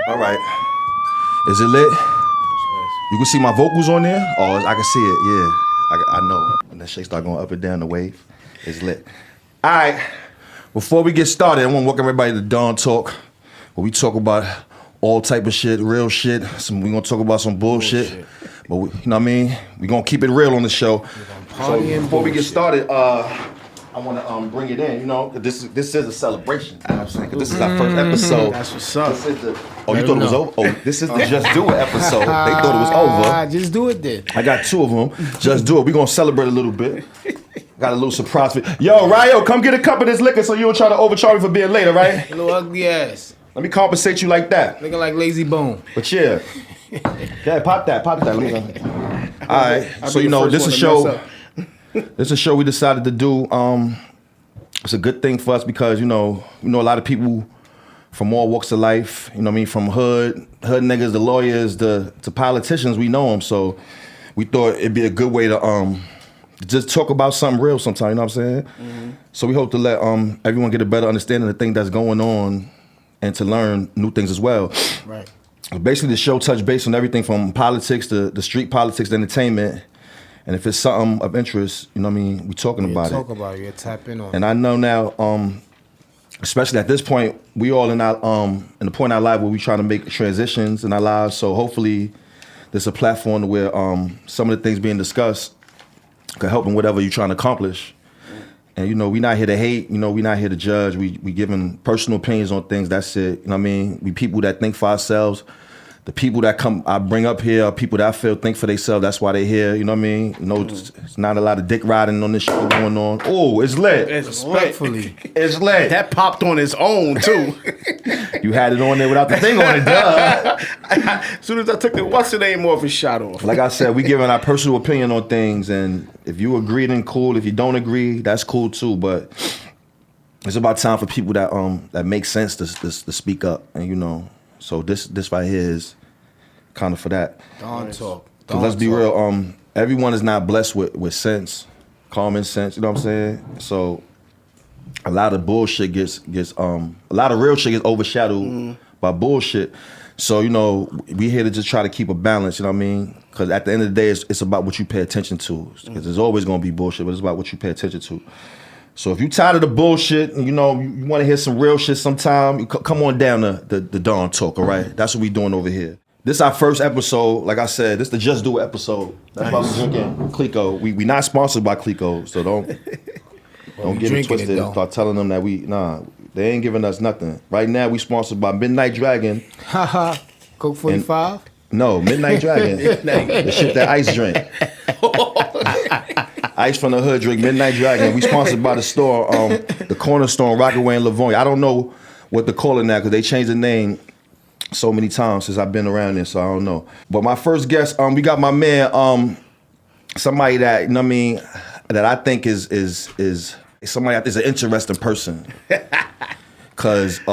All right. Is it lit? You can see my vocals on there? Oh, I can see it, yeah. I know. And that shit start going up and down the wave. It's lit. All right. Before we get started, I want to welcome everybody to Dawn Talk, where we talk about all type of shit, real shit. We gonna talk about some bullshit. But you know what I mean? We gonna keep it real on the show. So before we get started, I want to bring it in. You know, this is a celebration. Absolutely. This is our first episode. That's what's up. This is the, you thought it was over? Oh, this is the Just Do It episode. They thought it was over. Just do it then. I got two of them. Just Do It. We gonna celebrate a little bit. Got a little surprise for you. Yo, Ryo, come get a cup of this liquor so you don't try to overcharge me for being late, all right? Little ugly ass. Let me compensate you like that. Looking like Lazy Bone. But yeah. Yeah, pop that. All right. So you know, this is a show. This is a show we decided to do. It's a good thing for us because you know a lot of people from all walks of life. You know what I mean, from hood niggas, the lawyers, to politicians. We know them, so we thought it'd be a good way to just talk about something real sometime. You know what I'm saying? Mm-hmm. So we hope to let everyone get a better understanding of the thing that's going on and to learn new things as well. Right. Basically, the show touched base on everything from politics to the street politics to entertainment. And if it's something of interest, you know what I mean, we talking about it. Talk about it. You tap in on it. And I know now, especially at this point, we all in the point in our life where we trying to make transitions in our lives. So hopefully, there's a platform where some of the things being discussed can help in whatever you're trying to accomplish. And you know, we not here to hate. You know, we not here to judge. We giving personal opinions on things. That's it. You know what I mean? We people that think for ourselves. The people that I bring up here are people that I feel think for themselves. That's why they here. You know what I mean? You know, it's not a lot of dick riding on this shit going on. Oh, it's lit. Respectfully. It's lit. That popped on its own, too. You had it on there without the thing on it, duh. As soon as I took the what's the name off, it shot off. Like I said, we giving our personal opinion on things, and if you agree, then cool. If you don't agree, that's cool too. But it's about time for people that make sense to speak up, and you know. So this right here is kind of for that. Dawn Talk. Because let's be real, everyone is not blessed with sense, common sense. You know what I'm saying? So a lot of bullshit gets a lot of real shit gets overshadowed by bullshit. So you know, we here to just try to keep a balance. You know what I mean? Because at the end of the day, it's about what you pay attention to. Because there's always gonna be bullshit, but it's about what you pay attention to. So if you tired of the bullshit, and you know you want to hear some real shit sometime, come on down to the Dawn Talk, all right? That's what we doing over here. This is our first episode. Like I said, this is the Just Do It episode. That's why we're drinking Clico. We not sponsored by Clico, so don't get it twisted. Start telling them that they ain't giving us nothing. Right now, we sponsored by Midnight Dragon. Haha. Coke 45? No, Midnight Dragon. The shit that Ice drink. Ice from the hood drink, Midnight Dragon. We sponsored by the store, the corner store in Rockaway and Livonia. I don't know what to call it now because they changed the name so many times since I've been around there, so I don't know. But my first guest, we got my man, somebody that, you know what I mean, that I think is somebody that is an interesting person. Cause a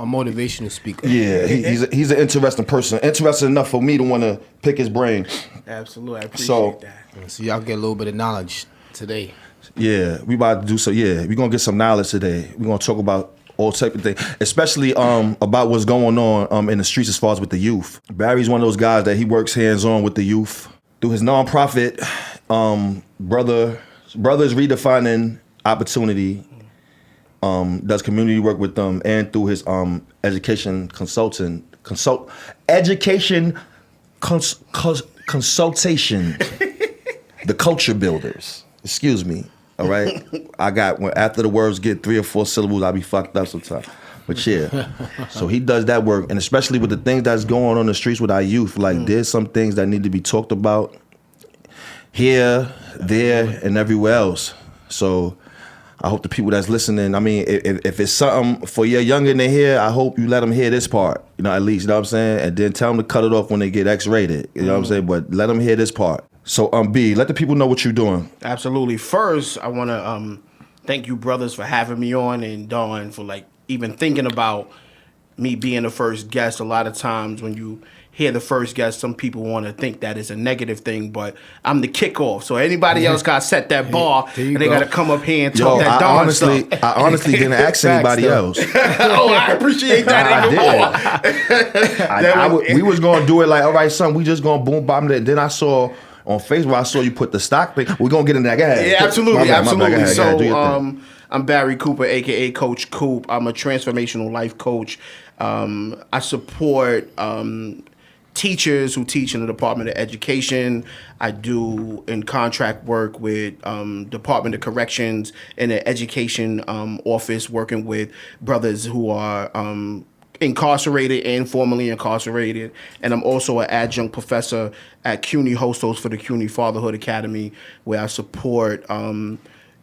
motivational speaker. Yeah, he's an interesting person. Interesting enough for me to want to pick his brain. Absolutely, I appreciate that. So y'all get a little bit of knowledge today. Yeah, we about to do so. Yeah, we gonna get some knowledge today. We gonna talk about all type of things, especially about what's going on in the streets as far as with the youth. Barry's one of those guys that he works hands-on with the youth through his nonprofit. Brothers Redefining Opportunity. Does community work with them, and through his education consultation, the Culture Builders. Excuse me. All right, after the words get 3 or 4 syllables, I be fucked up sometimes. But yeah, so he does that work, and especially with the things that's going on in the streets with our youth, like there's some things that need to be talked about here, there, and everywhere else. So I hope the people that's listening, I mean, if it's something for your youngin to hear, I hope you let them hear this part, you know, at least, you know what I'm saying? And then tell them to cut it off when they get X-rated, you know what I'm saying? But let them hear this part. So, B, let the people know what you're doing. Absolutely. First, I want to thank you brothers for having me on, and Dawn for like even thinking about me being the first guest, a lot of times when you hear the first guest, some people want to think that is a negative thing, but I'm the kickoff. So anybody else got to set that bar, There you and they go. got to come up here and talk that I Don honestly, stuff. I honestly didn't ask Facts, anybody though. else. Oh, I appreciate that even more. We was gonna do it like, all right, son, we just gonna boom bomb it. Then I saw on Facebook, I saw you put the stock thing. We're gonna get into that. Go ahead. Yeah, absolutely, My bad, go absolutely. ahead, do your thing. So, I'm Barry Cooper, aka Coach Coop. I'm a transformational life coach. I support teachers who teach in the Department of Education. I do in contract work with Department of Corrections in the education office, working with brothers who are incarcerated and formerly incarcerated. And I'm also an adjunct professor at CUNY Hostos for the CUNY Fatherhood Academy, where I support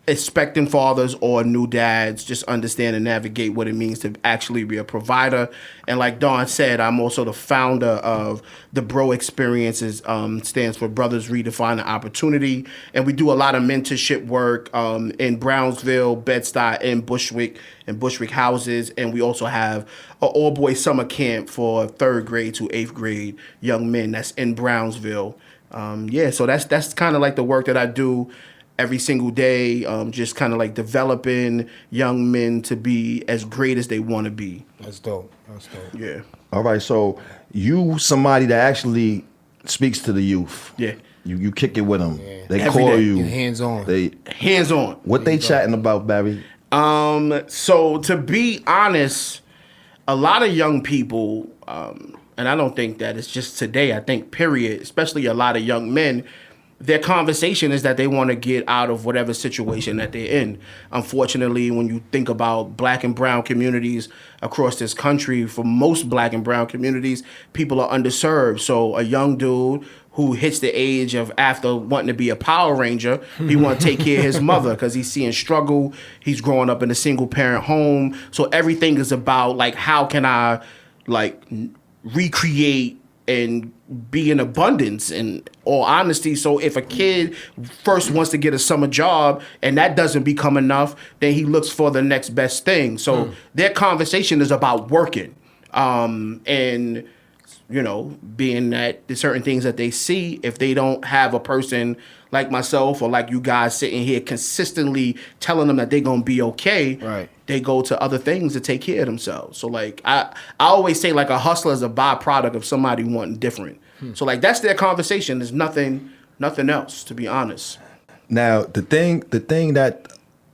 expecting fathers or new dads just understand and navigate what it means to actually be a provider. And like Don said, I'm also the founder of the Bro Experiences, stands for Brothers Redefining Opportunity. And we do a lot of mentorship work in Brownsville, Bed-Stuy, and Bushwick houses. And we also have an all-boys summer camp for 3rd grade to 8th grade young men that's in Brownsville. So that's kind of like the work that I do every single day, just kind of like developing young men to be as great as they want to be. That's dope. That's dope. Yeah. All right, so you somebody that actually speaks to the youth. Yeah. You kick it with them. Yeah. They Every call day. you. You're hands-on. They Hands on. what they chatting about, Barry? So to be honest, a lot of young people, and I don't think that it's just today, I think period, especially a lot of young men, their conversation is that they want to get out of whatever situation that they're in. Unfortunately, when you think about black and brown communities across this country, for most black and brown communities, people are underserved. So a young dude who hits the age of after wanting to be a Power Ranger, he want to take care of his mother because he's seeing struggle. He's growing up in a single parent home. So everything is about like, how can I like recreate and be in abundance and all honesty. So if a kid first wants to get a summer job and that doesn't become enough, then he looks for the next best thing. So their conversation is about working. And you know, being that there's certain things that they see, if they don't have a person like myself or like you guys sitting here consistently telling them that they're gonna be okay, Right. they go to other things to take care of themselves. So like I always say, like, a hustler is a byproduct of somebody wanting different. So like that's their conversation. There's nothing else, to be honest. Now the thing that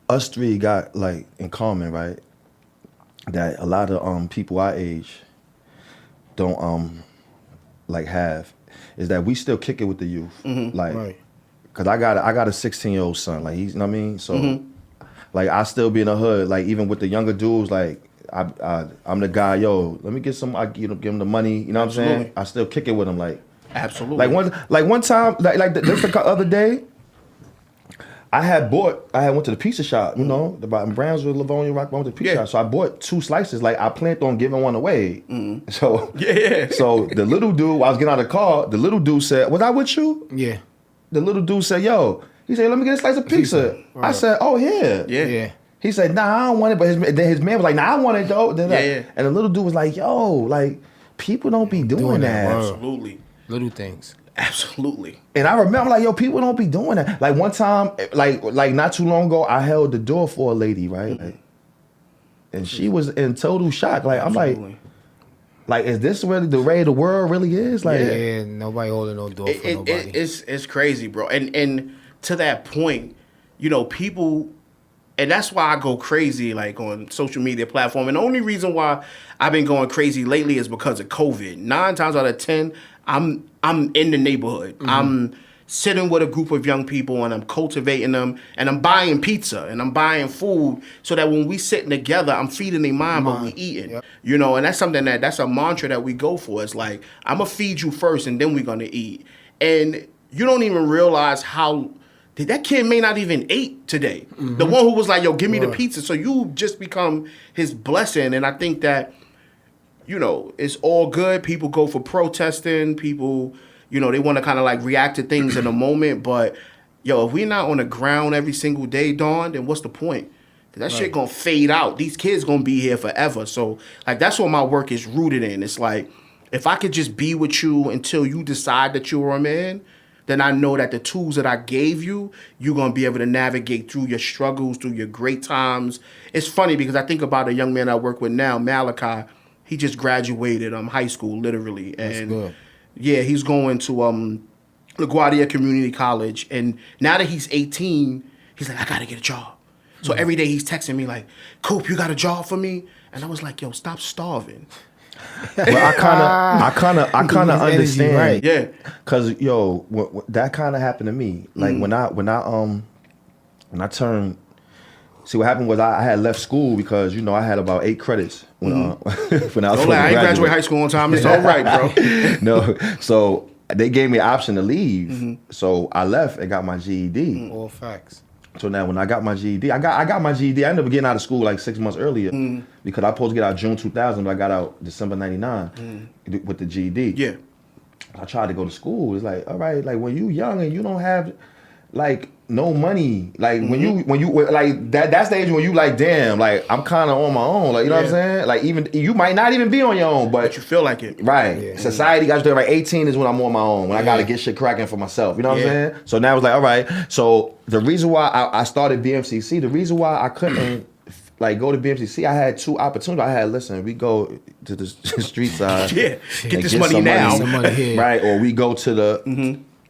us three got like in common, right? That a lot of people our age don't like have is that we still kick it with the youth. Like, Right. cause I got a 16-year-old son. Like he's, you know what I mean? So like I still be in the hood. Like even with the younger dudes, like I'm the guy. Yo, let me get some. I give him the money. You know what I'm saying? Absolutely. I still kick it with him. Like Absolutely. one time, the other day, I went to the pizza shop, you know, about in Brownsville, Livonia, Rock, I went to the pizza Yeah. shop. So I bought 2 slices. Like I planned on giving one away. So Yeah. So the little dude, while I was getting out of the car, the little dude said, "Was I with you?" Yeah. The little dude said, "Yo," he said, "Let me get a slice of pizza." I said, "Oh yeah." Yeah. Yeah. He said, "Nah, I don't want it." But then his man was like, "Nah, I want it though." Then Yeah. And the little dude was like, "Yo, like people don't be doing that, that." word. Absolutely. Little things. Absolutely. And I remember, like, yo, people don't be doing that. Like one time, like not too long ago, I held the door for a lady, right? Like, and she was in total shock. Like I'm Absolutely. like, is this really the way the world really is? Like, Yeah. Nobody holding no door for nobody. It's crazy, bro. And to that point, you know, people, and that's why I go crazy like on social media platform. And the only reason why I've been going crazy lately is because of COVID. 9 times out of 10, I'm in the neighborhood. I'm sitting with a group of young people and I'm cultivating them and I'm buying pizza and I'm buying food so that when we sitting together, I'm feeding their mind, but we eating. Yep. You know, and that's something that's a mantra that we go for. It's like, I'm gonna feed you first and then we're gonna eat. And you don't even realize how that kid may not even ate today. The one who was like, yo, give me the pizza. So you just become his blessing. And I think that, you know, it's all good. People go for protesting. People, you know, they want to kind of like react to things in a moment. But, yo, if we're not on the ground every single day, Dawn, then what's the point? That shit gonna fade out. These kids gonna be here forever. So like that's what my work is rooted in. It's like if I could just be with you until you decide that you're a man, then I know that the tools that I gave you, you're gonna be able to navigate through your struggles, through your great times. It's funny because I think about a young man I work with now, Malachi. He just graduated high school, literally, and good. yeah, he's going to LaGuardia Community College. And now that he's 18, he's like, I gotta get a job. So every day he's texting me like, Coop, you got a job for me? And I was like, yo, stop starving. But I kind of understand, right? Yeah. Cause that kind of happened to me. Like when I turned, see what happened was I had left school because I had about 8 credits when I was Don't supposed to lie, I ain't graduate. graduate high school on time. It's all right, bro. No, so they gave me an option to leave, so I left and got my GED. All facts. So now when I got my GED, I got my GED. I ended up getting out of school like 6 months earlier because I was supposed to get out June 2000, but I got out December 99 with the GED. Yeah. I tried to go to school. It's like, all right, like when you young and you don't have like no money, like when you like that's the age when you like, damn, like I'm kind of on my own, like you know what I'm saying? Like even you might not even be on your own, but You feel like it. right. Yeah. Society got you there. Like 18 is when I'm on my own. When I got to get shit cracking for myself. You know what I'm saying? So now it's like, all right. So the reason why I started BMCC, the reason why I couldn't like go to BMCC, I had 2 opportunities. I had, listen, we go to the street side. Yeah. Get and this money some now. Some money here. Right. Or we go to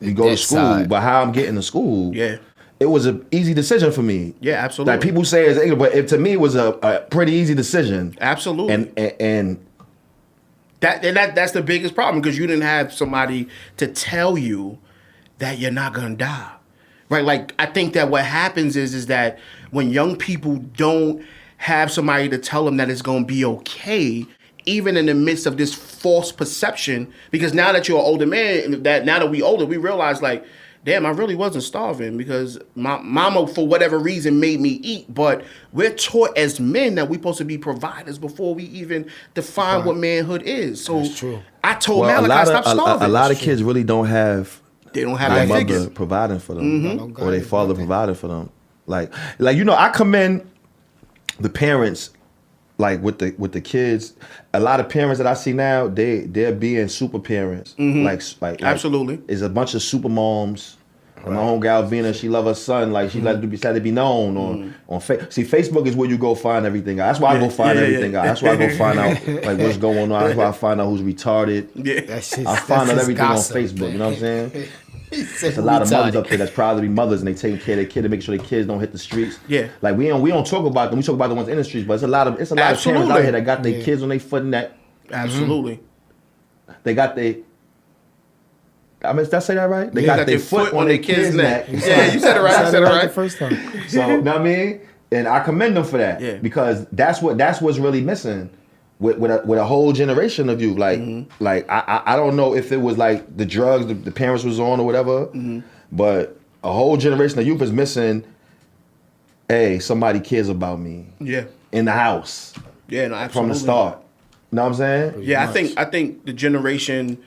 we go to That school. side. But how I'm getting to school, Yeah. it was an easy decision for me. Yeah, absolutely. Like people say it's ignorant, but to me it was a pretty easy decision. Absolutely. And That's the biggest problem because you didn't have somebody to tell you that you're not gonna die, right? Like I think that what happens is that when young people don't have somebody to tell them that it's gonna be okay, even in the midst of this false perception, because now that you're an older man, now that we older, we realize like, damn, I really wasn't starving because my mama, for whatever reason, made me eat. But we're taught as men that we're supposed to be providers before we even define what manhood is. So That's true. I told well, Malachi, stop starving. a lot of kids really don't have They don't have their that mother figure. providing for them or their Got father it. providing for them. Like I commend the parents. Like with the kids, a lot of parents that I see now, they're being super parents. Like Absolutely. It's a bunch of super moms. And my home gal Vina, she love her son. Like she let it be known on See, Facebook is where you go find everything out. That's why I go find everything out. That's why I go find out like what's going on. That's why I find out who's retarded. Yeah. That shit's, I find out that's everything gossip, on Facebook. man. You know what I'm saying? There's There's a lot of mothers up there that's proud to be mothers and they taking care of their kid to make sure their kids don't hit the streets. Yeah. Like we don't talk about them. We talk about the ones in the streets, but it's a lot of parents out here that got their kids on their foot and that Absolutely. they got their. I mean, did I say that right? They They got their foot on their kids' neck. Yeah, you said it right. You said it the right. first time. So, you know what I mean? And I commend them for that. Yeah. Because that's what's really missing with a whole generation of you. Like, I don't know if it was like the drugs the parents was on or whatever, but a whole generation of youth is missing, hey, somebody cares about me. Yeah. In the house. Yeah, no, absolutely. From the start. You know what I'm saying? Yeah, I think the generation,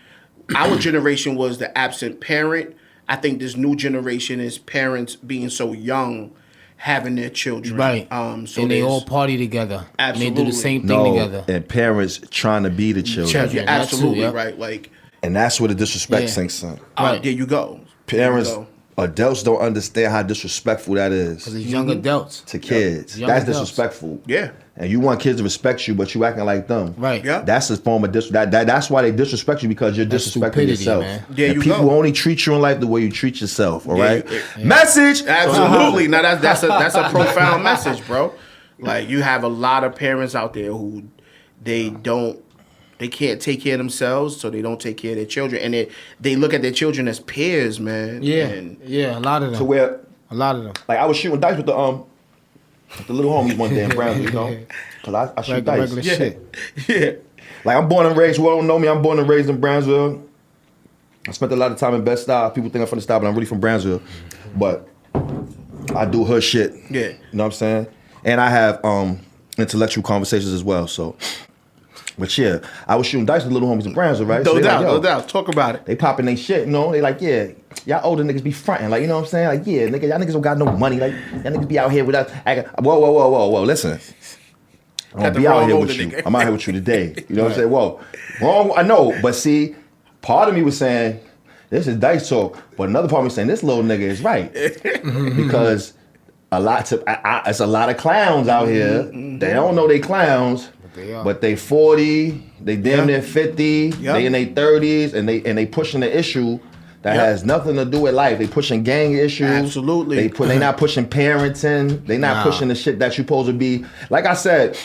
our generation was the absent parent. I think this new generation is parents being so young, having their children. Right. So and they there's- all party together. Absolutely. And they do the same thing together. And parents trying to be the children. Children. Yeah, That too, absolutely yeah. right. Like, And that's where the disrespect Yeah. sinks in. Right. there you go. Parents, There you adults don't understand how disrespectful that is Because it's young adults. to kids. Young That's adults. disrespectful. Yeah. And you want kids to respect you, but you acting like them. Right. Yeah. That's a form of that's why they disrespect you, because you're That's disrespecting stupidity, yourself. man. There and you people go. only treat you in life the way you treat yourself. All Yeah, right. you- Message. Absolutely. Now that's a profound message, bro. Like you have a lot of parents out there who they can't take care of themselves, so they don't take care of their children, and they look at their children as peers, man. Yeah. And Yeah, a lot of them. To where, A lot of them. like, I was shooting dice with the little homies one day in Brownsville, you know, because I shoot dice. Regular shit. yeah. Like, I'm born and raised, who don't know me, I'm born and raised in Brownsville. I spent a lot of time in Bed-Stuy. People think I'm from the Stuy, but I'm really from Brownsville. But I do hood shit. Yeah. You know what I'm saying? And I have intellectual conversations as well. So But yeah, I was shooting dice with little homies in Brownsville, right? No So they doubt, like, yo, no doubt. Talk about it. They popping they shit, you know? They like, yeah, y'all older niggas be fronting. Like, you know what I'm saying? Like, yeah, nigga, y'all niggas don't got no money. Like, y'all niggas be out here without, whoa, listen. I'm gonna be out here with you. I'm out here with you today. You know what I'm saying? Whoa, wrong, I know. But see, part of me was saying, this is dice talk. But another part of me saying, this little nigga is right. Because it's a lot of clowns out here. They don't know they clowns. But they 40, they damn near 50, they in their 30s, and they pushing the issue that has nothing to do with life. They pushing gang issues. Absolutely. They not pushing parenting. They not pushing the shit that you supposed to be. Like I said,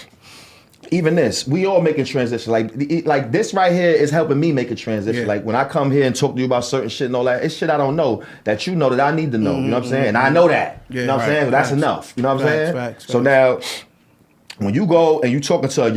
even this, we all making transition. Like this right here is helping me make a transition. Yeah. Like when I come here and talk to you about certain shit and all that, it's shit I don't know that you know that I need to know. You know what I'm saying? And I know that. Yeah, you know what I'm saying? But that's enough. You know what I'm saying? Facts. So now, when you go and you talking to a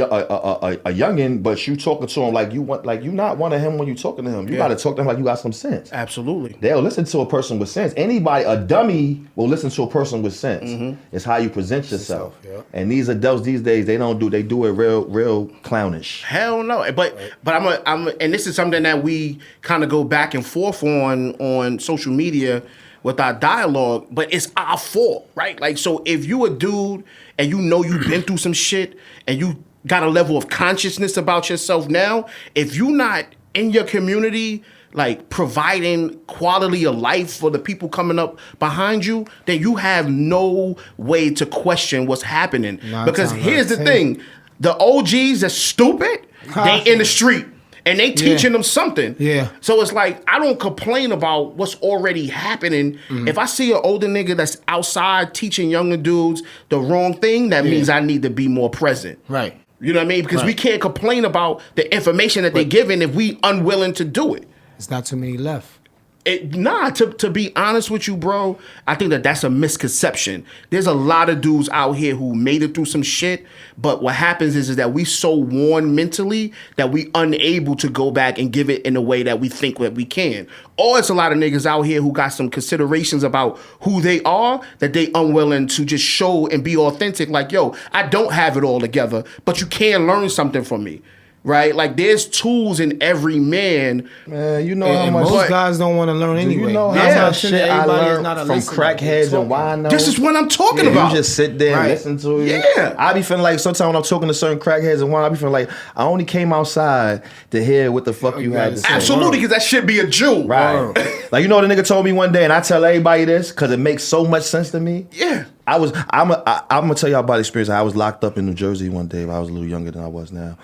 youngin, but you talking to him like you not one of him when you talking to him. You gotta talk to him like you got some sense. Absolutely. They'll listen to a person with sense. A dummy will listen to a person with sense. It's how you present yourself. And these adults these days, they do it real clownish. Hell no. But I'm and this is something that we kind of go back and forth on social media with our dialogue, but it's our fault, right? Like, so if you a dude and you know you've been through some shit and you got a level of consciousness about yourself now, if you not in your community, like providing quality of life for the people coming up behind you, then you have no way to question what's happening. Because here's the thing, the OGs that's stupid, they in the street. And they teaching them something. Yeah. So it's like, I don't complain about what's already happening. If I see an older nigga that's outside teaching younger dudes the wrong thing, that means I need to be more present. Right. You know what I mean? Because we can't complain about the information that they're giving if we unwilling to do it. It's not too many left. To be honest with you, bro, I think that's a misconception. There's a lot of dudes out here who made it through some shit, but what happens is that we so worn mentally that we unable to go back and give it in a way that we think that we can. Or it's a lot of niggas out here who got some considerations about who they are that they unwilling to just show and be authentic. Like, yo, I don't have it all together, but you can learn something from me. Right, like there's tools in every man. Man, you know And how much most guys don't want to learn anyway. You know That's how how much shit I learned from crackheads and winos. This is what I'm talking about. You just sit there and listen to it. Yeah. I be feeling like sometimes when I'm talking to certain crackheads and winos, I be feeling like I only came outside to hear what the fuck you had to say. Absolutely, because that should be a Jew. Right. Like, you know what the nigga told me one day, and I tell everybody this because it makes so much sense to me. Yeah. I'm gonna tell y'all about the experience. I was locked up in New Jersey one day. I was a little younger than I was now.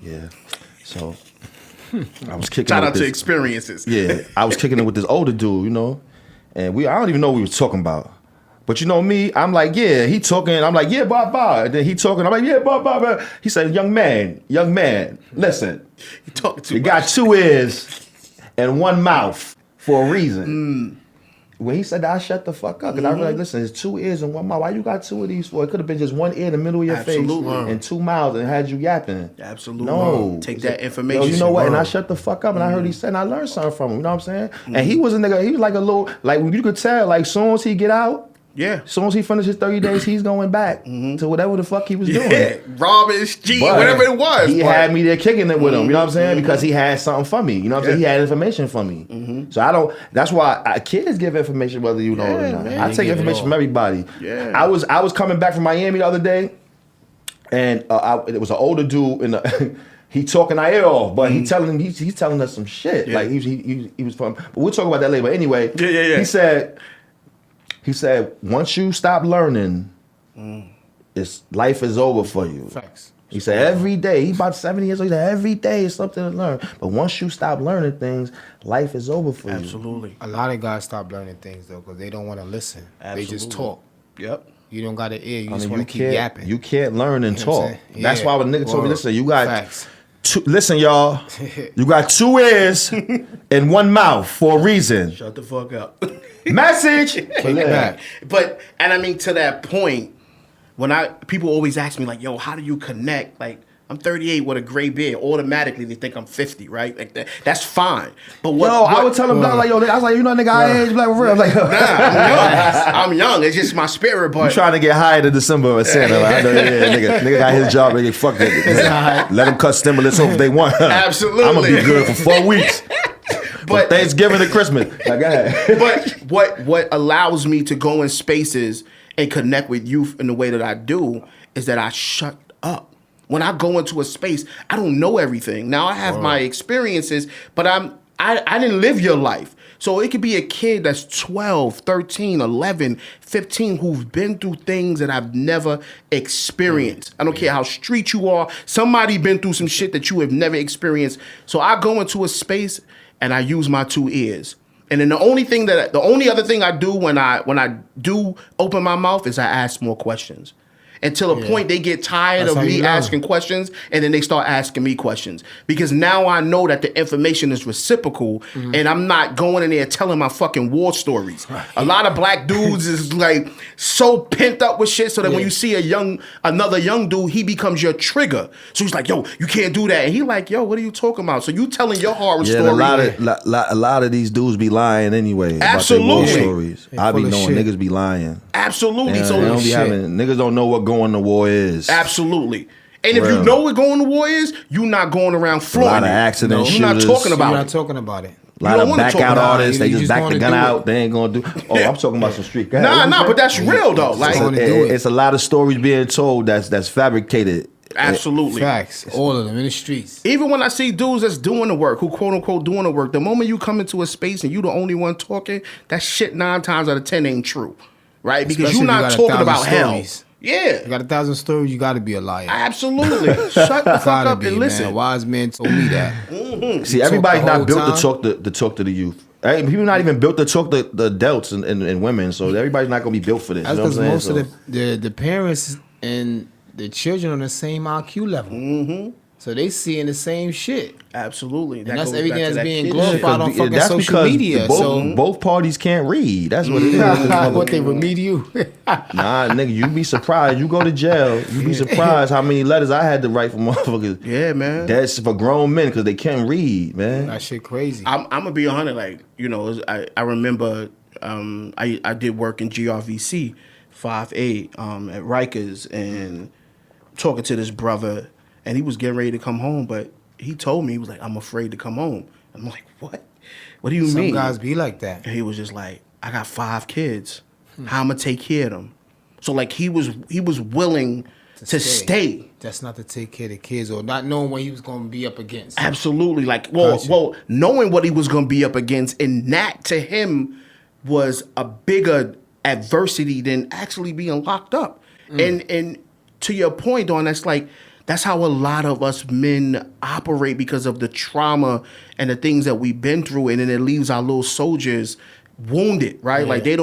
Yeah. So I was kicking. Shout out to experiences. Yeah, I was kicking it with this older dude, you know, and I don't even know what we was talking about. But you know me, I'm like, yeah, he talking. I'm like, yeah, blah. And then he talking. I'm like, yeah, blah. He said, young man, listen. You talking too You much. got 2 ears and 1 mouth for a reason. When he said that, I shut the fuck up. Because I was like, listen, there's 2 ears and 1 mouth. Why you got 2 of these for? It could have been just 1 ear in the middle of your face and 2 mouths and had you yapping. Absolutely. No. Take that information. Yo, you know what? And I shut the fuck up and I heard he said, and I learned something from him. You know what I'm saying? And he was a nigga, he was like a little, like you could tell, like soon as he get out, as soon as he finishes 30 days, he's going back to whatever the fuck he was doing. Yeah, robbing, cheating, But whatever it was. He had me there kicking it with him, you know what I'm saying? Because he had something for me, you know what I'm saying? He had information for me. So that's why kids give information whether you know it or not. man. I take information from everybody. Yeah. I was coming back from Miami the other day, and it was an older dude, and he talking our ear off, but he's telling us some shit. Yeah. Like he was from, but we'll talk about that later. But anyway, He said, once you stop learning, life is over for you. Facts. He said every day, he about 70 years old, he said every day is something to learn. But once you stop learning things, life is over for you. Absolutely. A lot of guys stop learning things though because they don't want to listen. They just talk. Yep. You don't got an ear. You just want to keep yapping. You can't learn and You know what I'm talk. saying? That's Yeah. why when the nigga told me, Word. listen, you got Facts. listen, y'all, you got 2 ears and 1 mouth for a reason. Shut the fuck up. Message. Take it back. But and I mean to that point, when people always ask me like, yo, how do you connect? Like I'm 38 with a gray beard. Automatically, they think I'm 50, right? Like that's fine. But what? I would tell them, like, yo, I was like, you know, nigga, I age, like, for real. I was like, I'm young. It's just my spirit. But I'm trying to get hired in December or Santa. Like, I know, nigga got his job. Nigga, fuck it. Let him cut stimulus over if they want. Absolutely. I'm gonna be good for 4 weeks. But Thanksgiving to Christmas. Like, go ahead. But what allows me to go in spaces and connect with youth in the way that I do is that I shut up. When I go into a space, I don't know everything. Now I have my experiences, but I didn't live your life. So it could be a kid that's 12, 13, 11, 15 who've been through things that I've never experienced. I don't care how street you are. Somebody been through some shit that you have never experienced. So I go into a space and I use my 2 ears. And then the only other thing I do when I do open my mouth is I ask more questions. Until a point they get tired of me asking questions, and then they start asking me questions. Because now I know that the information is reciprocal, and I'm not going in there telling my fucking war stories. Right. A lot of black dudes is like so pent up with shit, so that when you see another young dude, he becomes your trigger. So he's like, yo, you can't do that. And he like, yo, what are you talking about? So you telling your horror story. A lot of these dudes be lying anyway. Absolutely. About their war stories. I be knowing niggas be lying. Absolutely. So niggas don't know what going to war is. Absolutely. And if you know what going to war is, you're not going around flaunting. A lot of accidents. You're not talking about it. You're not talking about it. A lot of back out artists, they just back the gun out. They ain't gonna do. Oh, I'm talking about some street. Nah, but that's real though. Like it's a lot of stories being told that's fabricated. Absolutely. Facts. All of them in the streets. Even when I see dudes that's doing the work, who quote unquote doing the work, the moment you come into a space and you the only one talking, that shit 9 times out of 10 ain't true. Right? Because you're not talking about hell. Yeah. You got 1,000 stories, you got to be a liar. Absolutely. Shut the fuck up and listen. Man. Wise men told me that. Mm-hmm. See, everybody's not built to talk to the youth. People not even built to talk to the adults and women, so everybody's not going to be built for this. That's because most of the parents and the children on the same IQ level. Mm-hmm. So they seeing the same shit. Absolutely. And that's everything that's being glorified on fucking social media. Both parties can't read. That's what it is. What they remediate you. Nah, nigga, you be surprised. You go to jail, you be surprised how many letters I had to write for motherfuckers. Yeah, man. That's for grown men because they can't read, man. That shit crazy. I'm gonna be 100. Like, you know, I remember I did work in GRVC 5A at Rikers and talking to this brother. And he was getting ready to come home, but he told me, he was like, I'm afraid to come home. I'm like, what? What do you mean? Some guys be like that. And he was just like, I got 5 kids. How I'm going to take care of them? So, like, he was willing to stay. That's not to take care of the kids or not knowing what he was going to be up against. Absolutely. Like, well, knowing what he was going to be up against, and that to him was a bigger adversity than actually being locked up. And to your point, Dawn, that's how a lot of us men operate because of the trauma and the things that we've been through. And then it leaves our little soldiers wounded, right? Yeah. Like they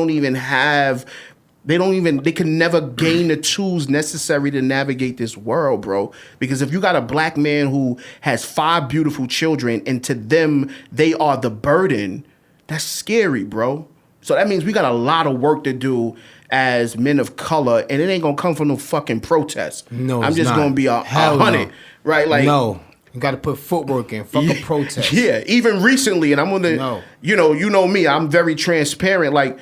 can never gain the tools necessary to navigate this world, bro. Because if you got a black man who has 5 beautiful children and to them, they are the burden, that's scary, bro. So that means we got a lot of work to do as men of color, and it ain't gonna come from no fucking protest. No, I'm just gonna be 100, right? Like, no, you got to put footwork in. Fuck a protest. Yeah, even recently, and I'm gonna, you know me, I'm very transparent. Like,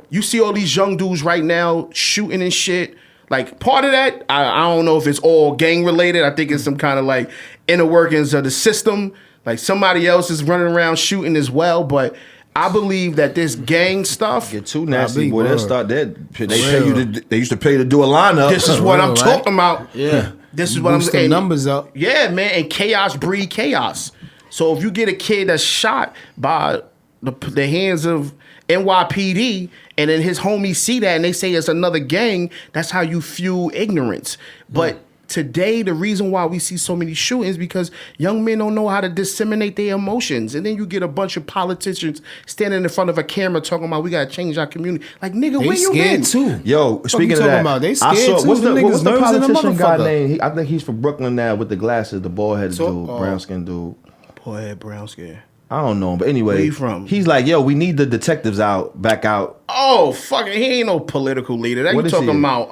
you see all these young dudes right now shooting and shit. Like, part of that, I don't know if it's all gang related. I think it's some kind of like inner workings of the system. Like somebody else is running around shooting as well, but I believe that this gang stuff get too nasty, boy. They'll start that. They used to pay to do a lineup. This is what I'm talking about. Yeah, this is what I'm saying. Numbers up. Yeah, man, and chaos breed chaos. So if you get a kid that's shot by the hands of NYPD, and then his homies see that and they say it's another gang, that's how you fuel ignorance. But today, the reason why we see so many shootings is because young men don't know how to disseminate their emotions. And then you get a bunch of politicians standing in front of a camera talking about we got to change our community. Like, nigga, where you been? Too. Yo, speaking of that, they scared too. What's the politician guy name? I think he's from Brooklyn now with the glasses, the bald-headed dude, brown-skinned dude. Bald-headed, brown-skinned. I don't know him, but anyway. Where you from? He's like, yo, we need the detectives back out. Oh, fucking, he ain't no political leader. That you talking about,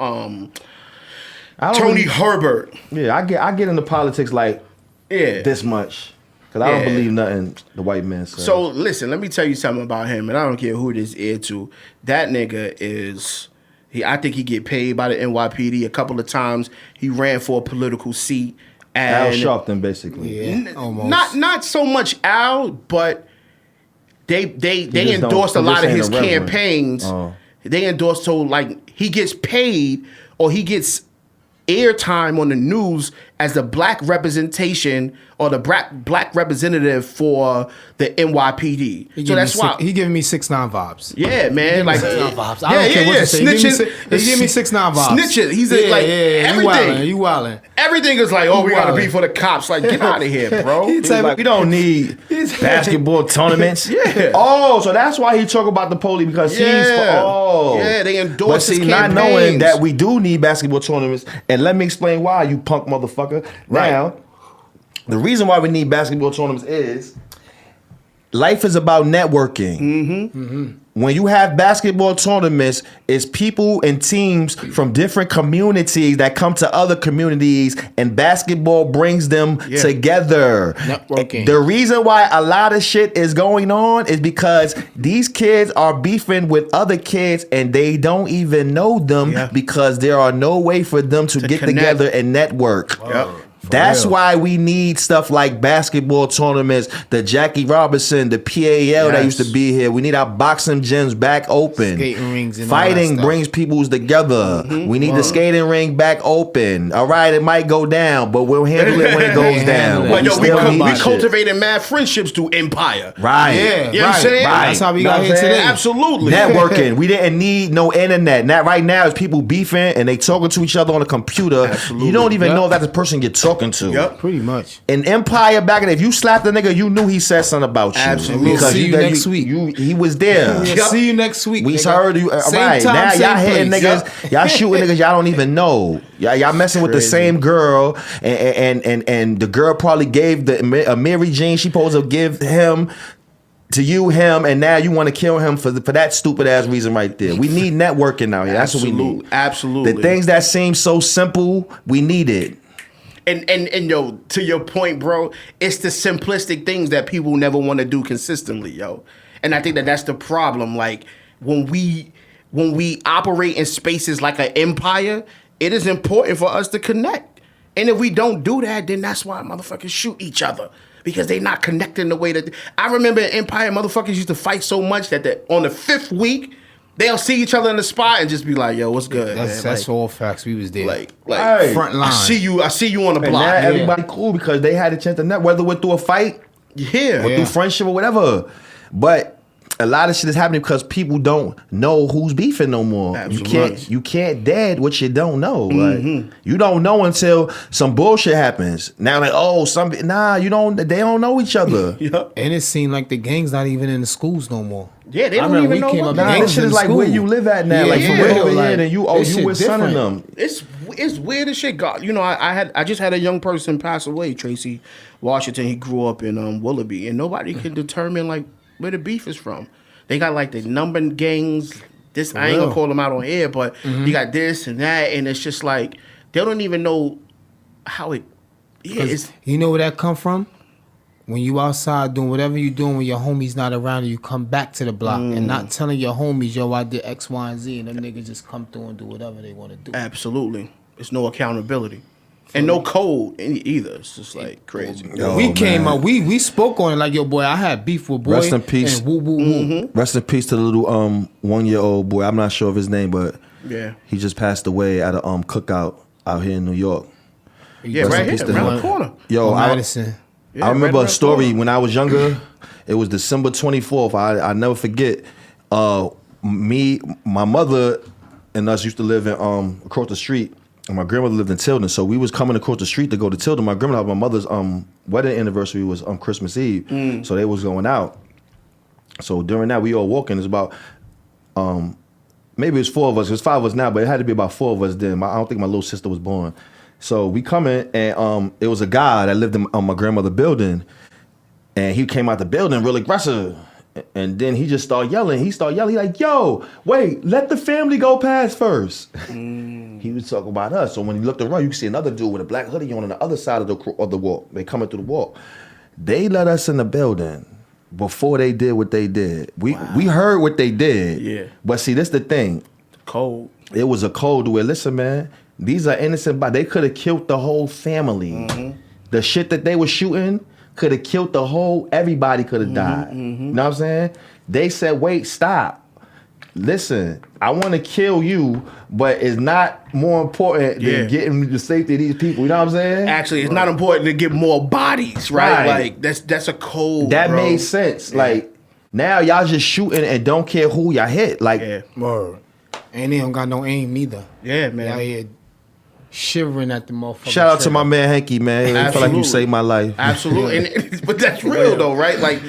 Tony Herbert. Yeah, I get into politics like this much. Because I don't believe nothing the white man says. So, listen, let me tell you something about him, and I don't care who this is to. That nigga is... I think he get paid by the NYPD a couple of times. He ran for a political seat. And Al Sharpton, basically. Yeah, almost. Not so much Al, but they endorsed a lot of his campaigns. They endorsed, so like he gets paid or he gets airtime on the news as the black representation or the black representative for the NYPD. So that's why he giving me 6ix9ine vibes. Yeah, man. Like 6ix9ine vibes. I don't care what you say. He give me 6ix9ine vibes. Snitching. He's like everything. You wildin'. Everything is like, oh, we gotta be for the cops. Like, get out of here, bro. He's like, we don't need basketball tournaments. Yeah. Oh, so that's why he talk about the police because they endorse his not campaigns. knowing that we do need basketball tournaments. And let me explain why, you punk motherfucker. Right. Now, the reason why we need basketball tournaments is life is about networking. When you have basketball tournaments, it's people and teams from different communities that come to other communities, and basketball brings them together. Networking. The reason why a lot of shit is going on is because these kids are beefing with other kids and they don't even know them because there are no way for them to get connect. together and network. That's real. why we need stuff like basketball tournaments, the Jackie Robinson, the PAL that used to be here. We need our boxing gyms back open. Skating rings and Fighting all that stuff. brings people together. We need the skating ring back open. All right, it might go down, but we'll handle it when it goes down. But yo, still need we shit. cultivated mad friendships through Empire. Right. Yeah, You know what I'm saying? Right. That's how we Know got what here I'm saying? today. Absolutely. Networking. We didn't need no internet. Not right now. It's people beefing and they talking to each other on a computer. Absolutely. You don't even know if that's the person you're talking to. Yep. Pretty much. In Empire back in the day, if you slapped the nigga, you knew he said something about you. Absolutely. Because See you next week. He was there. Yeah, see you next week. We nigga. heard you. Same Right. time, Now same y'all hitting place. niggas. Y'all shooting niggas y'all don't even know. Y'all messing with the same girl. And the girl probably gave Mary Jean, she supposed to give him to you, him, and now you want to kill him for that stupid ass reason right there. We need networking out here. That's what we need. Absolutely. The things that seem so simple, we need it. And yo, to your point, bro, it's the simplistic things that people never want to do consistently, yo. And I think that's the problem. Like when we operate in spaces like an empire, it is important for us to connect. And if we don't do that, then that's why motherfuckers shoot each other. Because they not connecting the way that... I remember in Empire, motherfuckers used to fight so much that on the 5th week, they'll see each other in the spot and just be like, yo, what's good? That's like, all facts. We was there. like Hey. Front line. I see you on the And block. now everybody cool because they had a chance to net, whether we're through a fight Yeah. or through friendship or whatever. But a lot of shit is happening because people don't know who's beefing no more. Absolutely. You can't dead what you don't know. Like you don't know until some bullshit happens. Now they don't know each other. And it seemed like the gang's not even in the schools no more. Yeah, they I don't remember even we know came what up they Nah, gangs this shit in is like school. where you live at now. Yeah, like from yeah. way over Like, here, and you this shit with son and them. It's weird as shit. God, you know, I just had a young person pass away, Tracy Washington. He grew up in Willoughby, and nobody can determine like where the beef is from. They got like the number gangs. This I ain't gonna call them out on air, but you got this and that, and it's just like they don't even know how it. Yeah, it's You know where that come from? When you outside doing whatever you doing when your homies not around and you come back to the block and not telling your homies, yo, I did X, Y, and Z, and them niggas just come through and do whatever they want to do. absolutely. It's no accountability. And no code either. It's just like crazy. Yo, We came man. up, we spoke on it like, yo, boy, I had beef with boy. Rest in peace. And woo, woo, woo. Rest in peace to the little 1-year-old boy. I'm not sure of his name, but Yeah. he just passed away at a cookout out here in New York. Yeah, Rest right in here, peace to around him. the corner. Yo, Madison. Yeah, I remember right a story around the when I was younger. It was December 24th. I never forget. My mother and us used to live in across the street. And my grandmother lived in Tilden, so we was coming across the street to go to Tilden. My mother's wedding anniversary was on Christmas Eve, so they was going out. So during that, we all walking. It's about maybe it's 4 of us. It's 5 of us now, but it had to be about 4 of us then. I don't think my little sister was born. So we coming, and it was a guy that lived in my grandmother's building, and he came out the building real aggressive. And then he just started yelling. He like, yo, wait, let the family go past first. He was talking about us. So when you looked around, you could see another dude with a black hoodie on the other side of the walk. They coming through the walk. They let us in the building before they did what they did. We heard what they did. Yeah. But see, this the thing. Cold. It was a code where, listen, man, these are innocent, but they could have killed the whole family. The shit that they were shooting could have killed everybody could have died. You know what I'm saying? They said, wait, stop. Listen, I want to kill you, but it's not more important than getting the safety of these people. You know what I'm saying? Actually, it's not important to get more bodies, right? Like that's a code. That bro. made sense. Like now y'all just shooting and don't care who y'all hit. Like Word. And they don't got no aim neither. Yeah, man. Y'all here shivering at the motherfucker. Shout out to my man Hanky, man. I feel like you saved my life. Absolutely. But that's real though, right? Like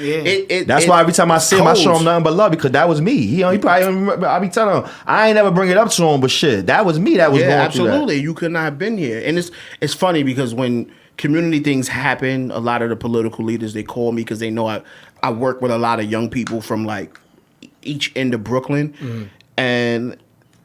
that's why every time I see him, I show him nothing but love because that was me. He probably don't remember. I be telling him I ain't never bring it up to him, but shit, that was me. That was going through that. Absolutely. You could not have been here, and it's funny because when community things happen, a lot of the political leaders they call me because they know I work with a lot of young people from like each end of Brooklyn, and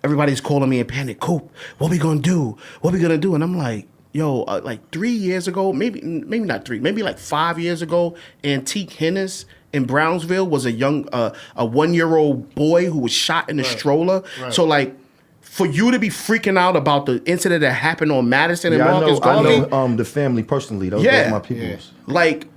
everybody's calling me in panic. Coop, what we gonna do? What we gonna do? And I'm like, yo, like 3 years ago, maybe not 3, maybe like 5 years ago, Antique Hennis in Brownsville was a young, a 1-year-old boy who was shot in a stroller. Right. So like, for you to be freaking out about the incident that happened on Madison and Marcus Garvey, I know the family personally. Those are my peoples. Like.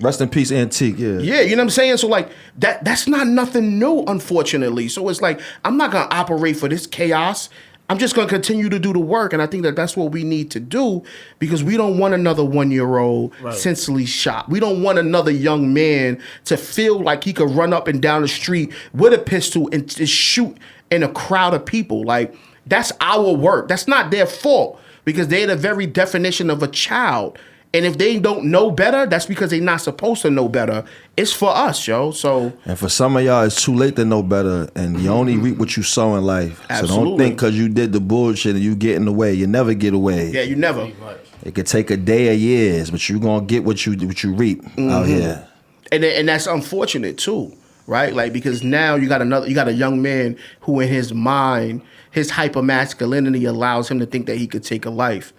Rest in peace, Antique. Yeah, you know what I'm saying. So like that's not nothing new, unfortunately. So it's like I'm not gonna operate for this chaos. I'm just gonna continue to do the work, and I think that's what we need to do because we don't want another 1-year-old senselessly shot. We don't want another young man to feel like he could run up and down the street with a pistol and just shoot in a crowd of people. Like that's our work. That's not their fault because they're the very definition of a child. And if they don't know better, that's because they're not supposed to know better. It's for us, yo. So, and for some of y'all, it's too late to know better, and you only reap what you sow in life. Absolutely. So don't think because you did the bullshit and you get in the way. You never get away. Yeah, you never. It could take a day or years, but you're gonna get what you reap out here. And that's unfortunate too, right? Like because now you got a young man who in his mind, his hyper masculinity allows him to think that he could take a life.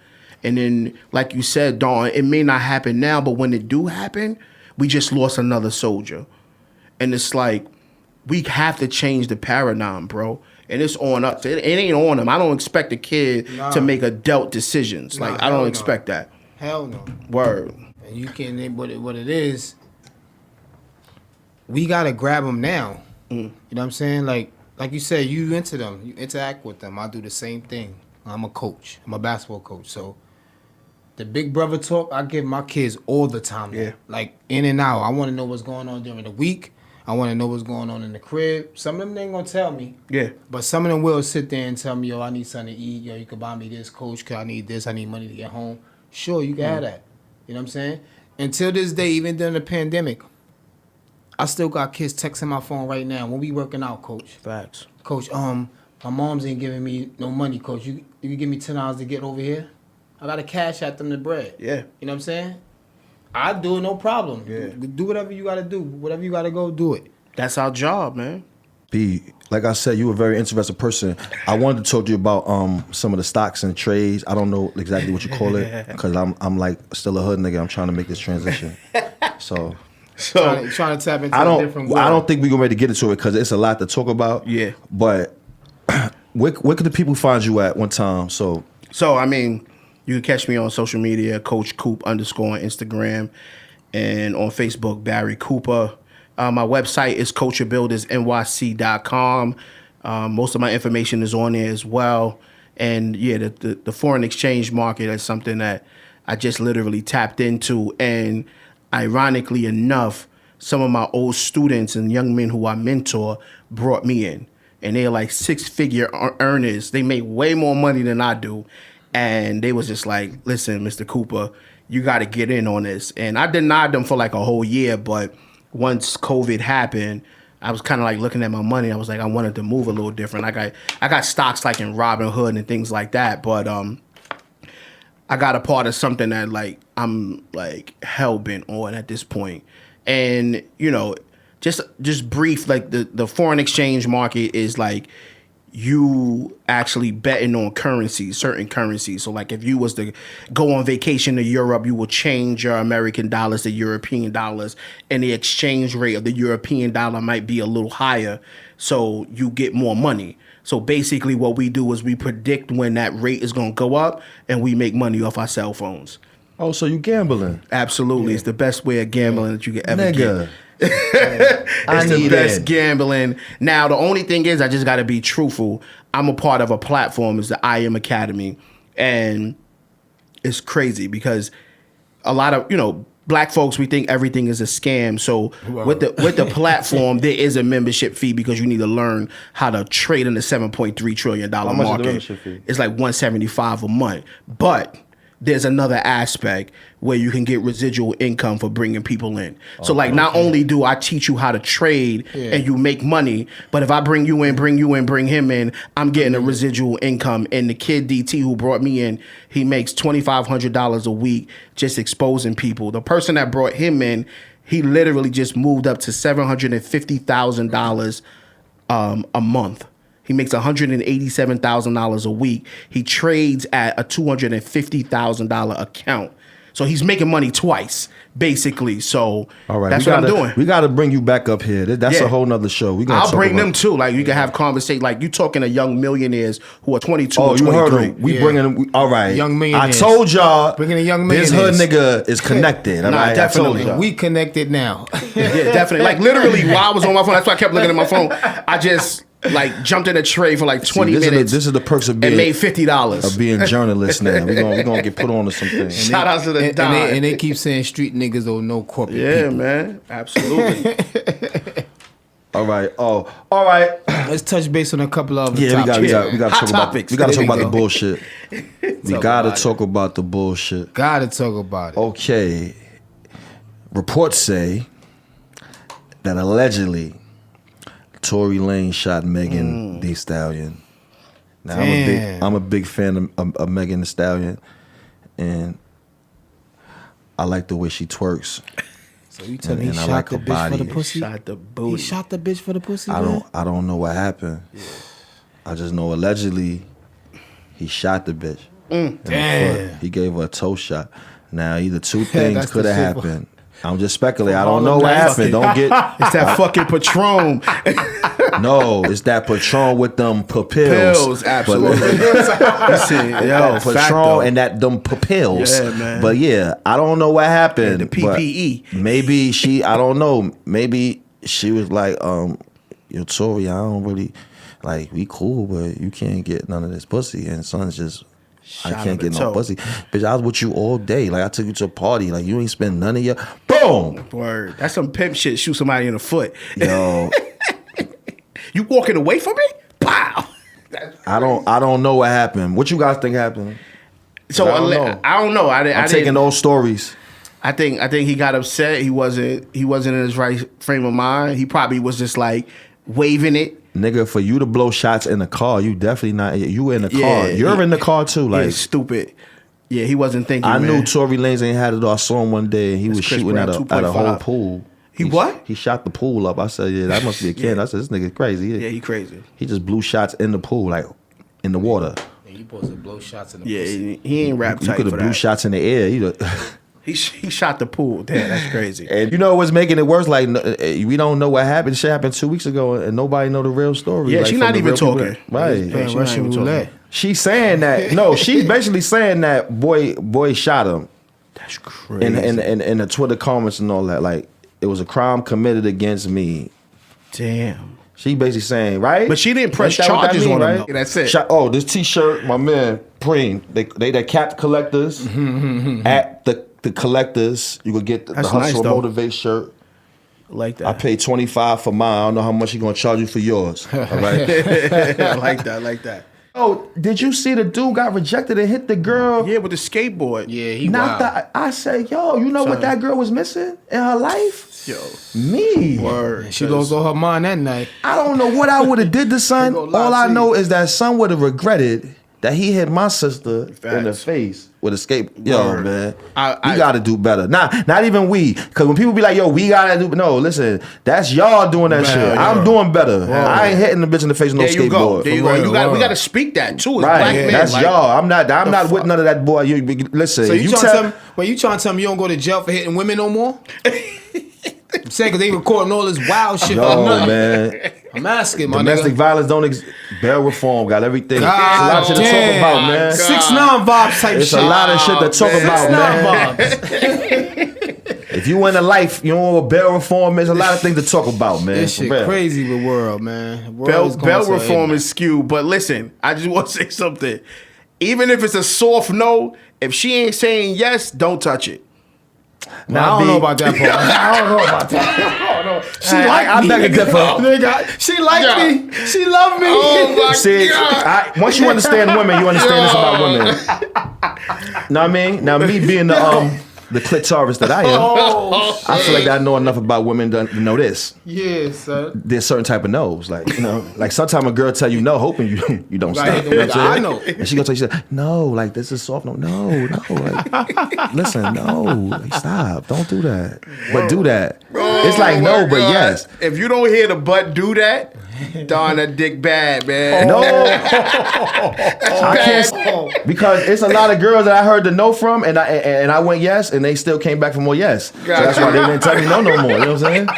And then, like you said, Dawn, it may not happen now, but when it do happen, we just lost another soldier. And it's like, we have to change the paradigm, bro. And it's on us. It ain't on them. I don't expect a kid to make adult decisions. Like, I don't expect that. Hell no. Word. And you can't, what it is, we got to grab them now. You know what I'm saying? Like you said, you into them. You interact with them. I do the same thing. I'm a coach. I'm a basketball coach. So the big brother talk, I give my kids all the time. Yeah. Like in and out. I want to know what's going on during the week. I want to know what's going on in the crib. Some of them they ain't going to tell me. Yeah. But some of them will sit there and tell me, yo, I need something to eat. Yo, you can buy me this, coach, because I need this. I need money to get home. Sure, you can have that. You know what I'm saying? Until this day, even during the pandemic, I still got kids texting my phone right now. When we working out, coach. Facts. Coach, my mom's ain't giving me no money, coach. You can give me $10 to get over here? I got to cash at them the bread. Yeah. You know what I'm saying? I do it, no problem. Yeah. Do whatever you got to do. Whatever you got to go, do it. That's our job, man. B, like I said, you a very interesting person. I wanted to talk to you about some of the stocks and trades. I don't know exactly what you call it because I'm like still a hood nigga. I'm trying to make this transition. So trying to tap into a different world. I don't think we're going to get into it because it's a lot to talk about. Yeah. But where could the people find you at one time? So I mean, you can catch me on social media, Coach Coop _ on Instagram, and on Facebook, Barry Cooper. My website is coacherbuildersnyc.com. Most of my information is on there as well. And yeah, the foreign exchange market is something that I just literally tapped into. And ironically enough, some of my old students and young men who I mentor brought me in. And they're like 6-figure earners. They make way more money than I do. And they was just like, listen, Mr. Cooper, you got to get in on this. And I denied them for like a whole year. But once COVID happened, I was kind of like looking at my money. I was like, I wanted to move a little different. I got stocks like in Robinhood and things like that. But I got a part of something that like I'm like hell bent on at this point. And, you know, just brief, like the foreign exchange market is like you actually betting on currencies, certain currencies. So like if you was to go on vacation to Europe, you will change your American dollars to European dollars, and the exchange rate of the European dollar might be a little higher, so you get more money. So basically what we do is we predict when that rate is going to go up, and we make money off our cell phones. Oh, so you gambling? Absolutely. It's the best way of gambling that you can ever Nigga. It's the best gambling. Now, the only thing is I just got to be truthful. I'm a part of a platform. It's the I Am Academy. And it's crazy because a lot of, black folks, we think everything is a scam. So with the platform, there is a membership fee because you need to learn how to trade in the $7.3 trillion market. How much is the membership fee? It's like $175 a month. But there's another aspect where you can get residual income for bringing people in. So like not only do I teach you how to trade and you make money, but if I bring you in, bring him in, I'm getting a residual income. And the kid DT who brought me in, he makes $2,500 a week just exposing people. The person that brought him in, he literally just moved up to $750,000 a month. He makes $187,000 a week. He trades at a $250,000 account. So he's making money twice, basically. So all right, that's what I'm doing. We got to bring you back up here. That's a whole nother show. I'll bring them too. Like you can have conversation. Like you talking to young millionaires who are 22 or 23. You heard him. We bringing them. All right. Young millionaires. I told y'all. Bringing the young millionaires. This hood nigga is connected. Nah, definitely. We connected now. Yeah, definitely. Like literally while I was on my phone, that's why I kept looking at my phone. I just jumped in a trade for like 20 minutes. This is the perks of being, and made $50 of being journalists now. We're gonna get put on to something. Shout out to the dime. And they keep saying street niggas don't know corporate people. Yeah, man. Absolutely. All right. Oh, all right. Let's touch base on a couple of we got to talk topics. We got to talk about the bullshit. We got to talk about the bullshit. Got to talk about it. Okay. Reports say that allegedly Tory Lanez shot Megan Thee Stallion. Now I'm a big fan of Megan Thee Stallion, and I like the way she twerks. So you tell me he shot the bitch for the pussy? Shot the booty. He shot the bitch for the pussy? I don't know what happened. Yeah. I just know allegedly he shot the bitch. Damn. He gave her a toe shot. Now either two things could have happened. I'm just speculating. I don't know what happened. Don't get. It's that fucking Patron. No, it's that Patron with them pupils. Pills, absolutely. Patron and them pupils. Yeah, man. But yeah, I don't know what happened. The PPE. Maybe I don't know. Maybe she was like, yo, Tory, I don't really, we cool, but you can't get none of this pussy. And son's just, I can't get no pussy. Bitch, I was with you all day. I took you to a party. You ain't spend none of your... Boom! Word. That's some pimp shit. Shoot somebody in the foot. Yo. You walking away from me? Pow! I don't know what happened. What you guys think happened? So I don't know. I'm taking those stories. I think he got upset. He wasn't in his right frame of mind. He probably was just waving it. Nigga, for you to blow shots in the car, you definitely not. You in the car. You're in the car too. Stupid. Yeah, he wasn't thinking. I knew Tory Lanez ain't had it. I saw him one day, and he was shooting at a whole pool. He what? He shot the pool up. I said, yeah, that must be a kid. I said, this nigga crazy. Yeah, he crazy. He just blew shots in the pool, in the water. Yeah, you supposed to blow shots in the pussy. He ain't rap tight for that. You could have blew shots in the air. He shot the pool. Damn, that's crazy. And you know what's making it worse? We don't know what happened. Shit happened 2 weeks ago, and nobody know the real story. Yeah, she's not even talking. Right. She's Russian roulette. She's saying that. No, she's basically saying that boy shot him. That's crazy. In the Twitter comments and all that, it was a crime committed against me. Damn. She basically saying, right? But she didn't press charges on him. That's it. This T-shirt, my man, Preem, they capped collectors at the collectors. You could get the Hustle Motivate shirt. I like that. I paid $25 for mine. I don't know how much he gonna charge you for yours. All right. I like that. Oh, did you see the dude got rejected and hit the girl? Yeah, with the skateboard. Yeah, he knocked. I said, yo, you know what that girl was missing in her life? Yo, me. Word. She lost all her mind that night. I don't know what I would have did to son. All I know is that son would have regretted that he hit my sister in the face with a skate. Yo, man, we gotta do better. Not even we, because when people be like, yo, we gotta do. No, listen, that's y'all doing that shit. I'm doing better. I ain't hitting the bitch in the face with no skateboard. There you go. We gotta speak that too. As black men. That's y'all. I'm not with none of that, boy. Listen. So you trying to tell me you don't go to jail for hitting women no more? I'm saying because they recording all this wild shit. No, man. I'm asking, my domestic nigga. violence don't bail reform got everything. It's a lot of shit to talk about, man. 6ix9ine vibes type it's shit. It's a lot of shit to talk about, man. 6ix9ine vibes. If you in a life, you know what bail reform is. A lot of things to talk about, man. This shit crazy with world, man. Bail reform is skewed, but listen, I just want to say something. Even if it's a soft no, if she ain't saying yes, don't touch it. Now, I don't know about that part. I don't know about that. She like me. I beg to differ. She like me. She love me. Oh my See, God. Once you understand women, you understand this about women. Know what I mean? Now, me being the clitoris that I am, I feel like I know enough about women to know this. Yeah, son. There's certain type of no's, like like sometimes a girl tell you no, hoping you don't stop. Right, You know what I'm saying? I know. And she gonna tell you, she said, no, like this is soft. No, like listen, no, like stop, don't do that. But do that. It's like no, but yes. If you don't hear the but do that, darn that dick bad, man. No, I can't because it's a lot of girls that I heard the no from, and I went yes, and they still came back for more yes. So that's why they didn't tell me no more. You know what I'm saying?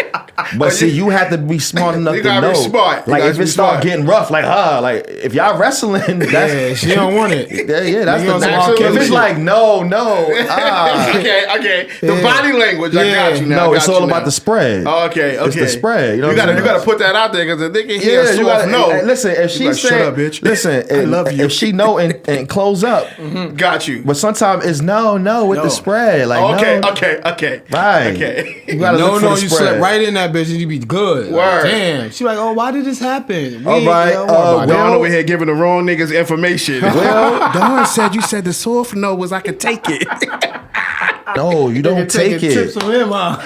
But see, you have to be smart enough to know. Be smart. Like if it start getting rough, like like if y'all wrestling, that's she don't want it. Yeah, that's the next. If it's like no, okay. The body language, I got you now. No, it's all about the spread. Okay. It's the spread. You gotta put that out there because they can hear you gotta, no. Listen, if she like, said, shut up, bitch. Listen, I love you. If she know and close up, got you. But sometimes it's no with the spread. Like okay. Right. Okay. You gotta look for the you spread. slip right in that bitch and you be good. Word. Damn. She like, oh, why did this happen? All right. Don over here giving the wrong niggas information. Well, Don said you said the soft no was I could take it. No, you don't take it. Tips from him, huh?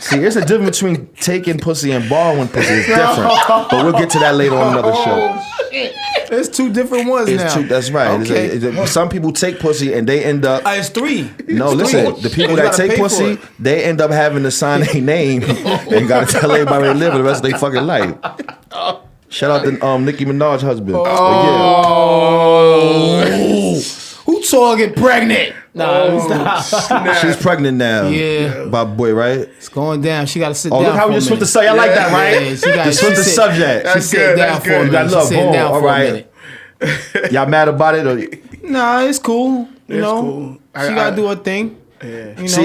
See, it's a difference between taking pussy and borrowing pussy. It's different. But we'll get to that later on another show. Shit. There's two different ones now. That's right. Okay. Some people take pussy and they end up. It's three. No, listen. The people that take pussy, they end up having to sign their name and got to tell everybody where they live for the rest of their fucking life. Shout out to Nicki Minaj's husband. Who told her get pregnant? Stop. She's pregnant now. Yeah. By boy, right? It's going down. She got to sit down. Oh, look how we just switched the subject. I like that, right? Yeah, she got to switch the subject. She sit down for a minute. She sit down for a minute. Y'all mad about it? Or? Nah, it's cool. You know, cool. She got to do her thing. Yeah. You know? See,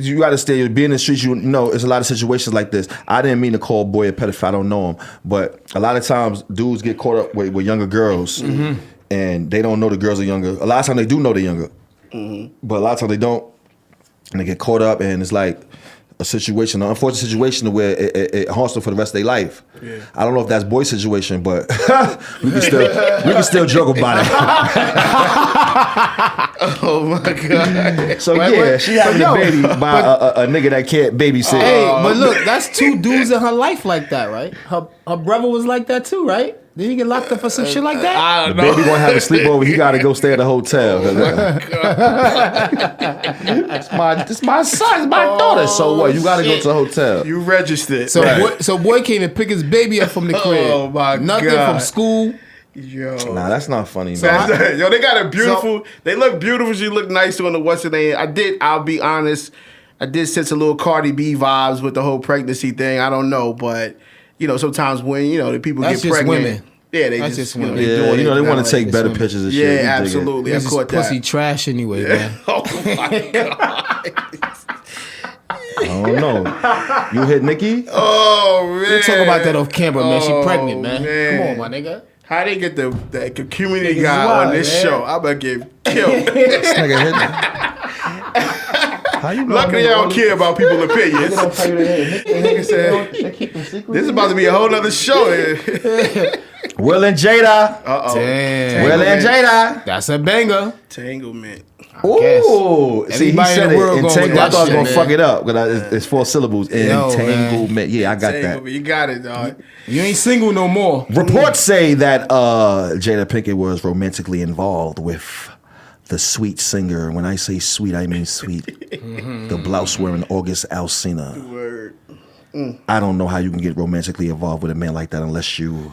you got to stay. Being in the streets, you know, it's a lot of situations like this. I didn't mean to call boy a pedophile. I don't know him, but a lot of times dudes get caught up with younger girls, and they don't know the girls are younger. A lot of times they do know they're younger, but a lot of times they don't, and they get caught up, and it's like a situation, an unfortunate situation where it haunts them for the rest of their life. Yeah. I don't know if that's boy's situation, but we can still joke about it. Oh my God! So she having a baby by a nigga that can't babysit. Hey, but look, that's two dudes in her life like that, right? Her brother was like that too, right? Did he get locked up for some shit like that? I don't the know. baby gonna have a sleepover. He gotta go stay at a hotel. It's my son, it's my daughter. So what? You gotta go to the hotel. You registered. So boy came and pick his baby up from the crib. Oh my Nothing God. from school. Yo. Nah, that's not funny, man. Yo, they got a beautiful. They look beautiful. She look nice on the what's her name. I'll be honest. I did sense a little Cardi B vibes with the whole pregnancy thing. I don't know, but you know, sometimes when the people That's get just pregnant, women. yeah, they That's just just women. They want to take better women. pictures and shit. Yeah, You dig it? absolutely. I This is caught that. pussy trash anyway, man. Oh my God. I don't know. You hit Nikki? Oh man. We talk about that off camera, man. She pregnant, man. man. Come on, my nigga. How they get the community Niggas guy wild, on this man. show? I'm gonna get killed. This nigga hit me. How you know Luckily, I don't care about people's opinions. Nigga don't tell you that. Nigga said, They keep them secret. this is about to be a whole nother show here. Will and Jada. Uh-oh. Damn. Will and Jada. That's a banger. Tanglement. Ooh, see, he Everybody said in the it. world going with Entangle. I that thought I was shit, gonna man. fuck it up, but it's 4 syllables. Entanglement. Yeah, I got that. You got it, dog. You ain't single no more. Reports say that Jada Pinkett was romantically involved with the sweet singer. When I say sweet, I mean sweet. The blouse wearing August Alsina. Word. I don't know how you can get romantically involved with a man like that unless you